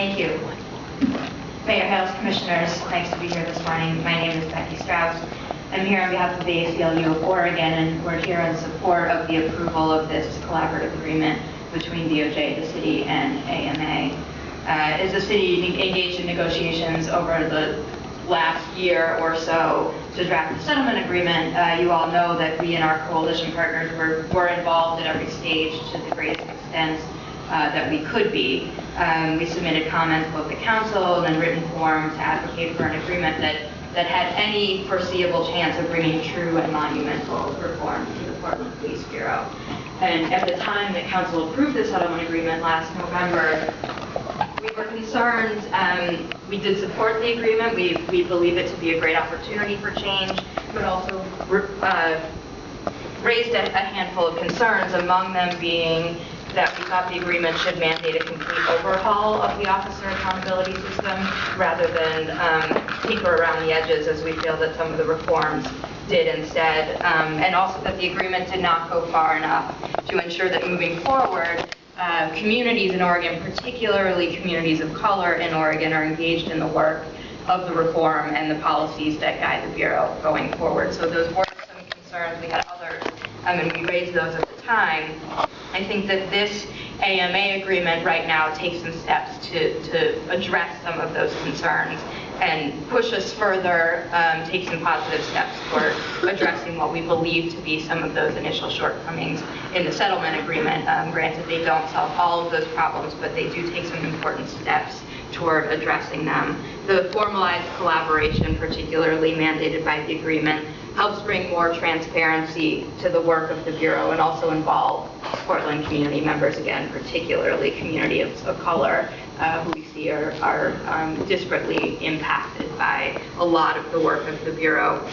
Thank you. Mayor Hales, Commissioners, nice to be here this morning. My name is Becky Strauss. I'm here on behalf of the ACLU of Oregon, and we're here in support of the approval of this collaborative agreement between DOJ, the city, and AMA. As the city engaged in negotiations over the last year or so to draft the settlement agreement, you all know that we and our coalition partners were involved at every stage to the greatest extent that we could be. We submitted comments both at council and in written form to advocate for an agreement that had any foreseeable chance of bringing true and monumental reform to the Portland Police Bureau. And at the time that council approved the settlement agreement last November, we were concerned. We did support the agreement. We believe it to be a great opportunity for change, but also raised a handful of concerns, among them being that we thought the agreement should mandate a complete overhaul of the officer accountability system rather than tinker around the edges, as we feel that some of the reforms did instead, and also that the agreement did not go far enough to ensure that moving forward, communities in Oregon, particularly communities of color in Oregon, are engaged in the work of the reform and the policies that guide the Bureau going forward. So those were some concerns. We had others, and we raised those at the time. I think that this AMA agreement right now takes some steps to address some of those concerns and push us further, take some positive steps toward addressing what we believe to be some of those initial shortcomings in the settlement agreement. Granted, they don't solve all of those problems, but they do take some important steps toward addressing them. The formalized collaboration, particularly mandated by the agreement, helps bring more transparency to the work of the Bureau and also involve Portland community members, again, particularly community of color, who we see are disparately impacted by a lot of the work of the Bureau.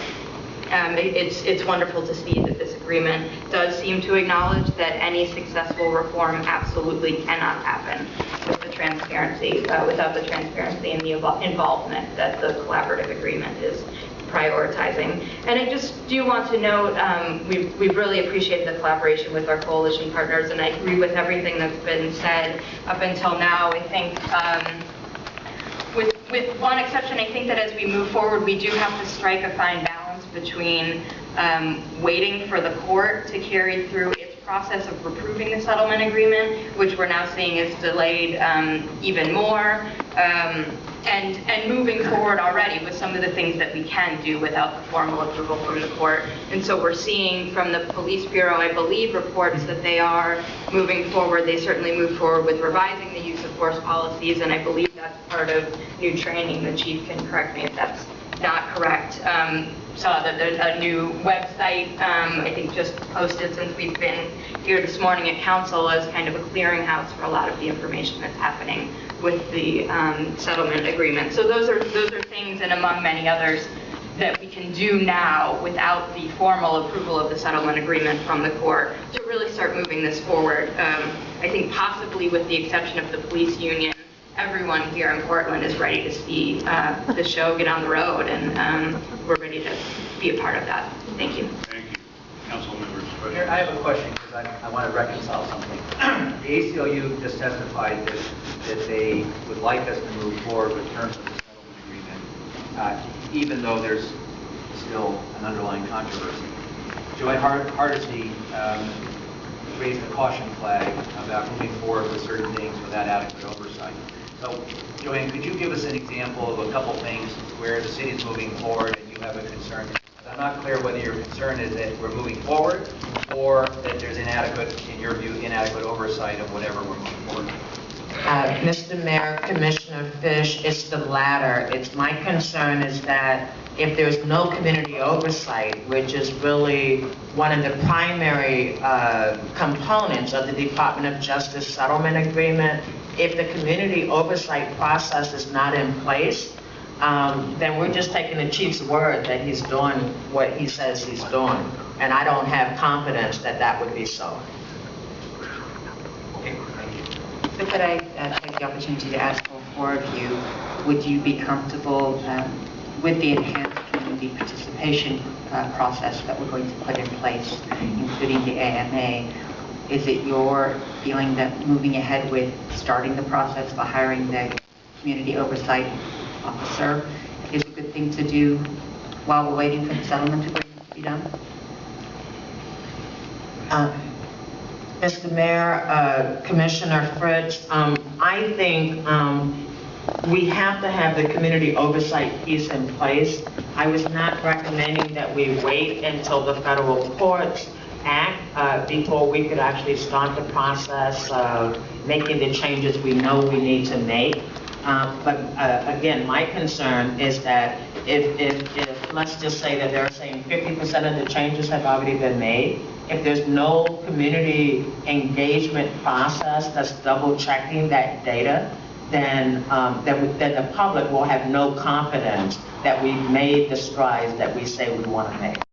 It's wonderful to see that this agreement does seem to acknowledge that any successful reform absolutely cannot happen with the transparency, without the transparency and the involvement that the collaborative agreement is prioritizing. And I just do want to note, we've really appreciated the collaboration with our coalition partners, and I agree with everything that's been said up until now. I think, with one exception, I think that as we move forward, we do have to strike a fine balance between waiting for the court to carry through its process of approving the settlement agreement, which we're now seeing is delayed even more, and moving forward already with some of the things that we can do without the formal approval from the court. And so we're seeing from the Police Bureau, I believe, reports that they are moving forward. They certainly moved forward with revising the use of force policies, and I believe that's part of new training. The chief can correct me if that's not correct. Saw that there's a new website, I think just posted since we've been here this morning at council, as kind of a clearinghouse for a lot of the information that's happening with the settlement agreement. So those are things, and among many others, that we can do now without the formal approval of the settlement agreement from the court to really start moving this forward. I think possibly with the exception of the police union, everyone here in Portland is ready to see the show get on the road, and we're ready to be a part of that. Thank you. Thank you. Council members. Here, I have a question because I want to reconcile something. The ACLU just testified that they would like us to move forward with terms of the settlement agreement, even though there's still an underlying controversy. Joanne Hardesty raised a caution flag about moving forward with certain things without adequate oversight. So, Joanne, could you give us an example of a couple things where the city is moving forward and you have a concern? I'm not clear whether your concern is that we're moving forward or that there's inadequate, in your view, inadequate oversight of whatever we're moving forward. Mr. Mayor, Commissioner Fish, it's the latter. My concern is that if there's no community oversight, which is really one of the primary components of the Department of Justice settlement agreement, if the community oversight process is not in place, then we're just taking the chief's word that he's doing what he says he's doing. And I don't have confidence that that would be so. Okay, thank you. So could I take the opportunity to ask all four of you, would you be comfortable with the enhanced community participation process that we're going to put in place, including the AMA? Is it your feeling that moving ahead with starting the process, the hiring the community oversight officer is a good thing to do while we're waiting for the settlement agreement to be done? Mr. Mayor, Commissioner Fritz, I think we have to have the community oversight piece in place. I was not recommending that we wait until the federal courts act before we could actually start the process of making the changes we know we need to make. But again, my concern is that if let's just say that they're saying 50% of the changes have already been made, if there's no community engagement process that's double checking that data, then the public will have no confidence that we've made the strides that we say we want to make.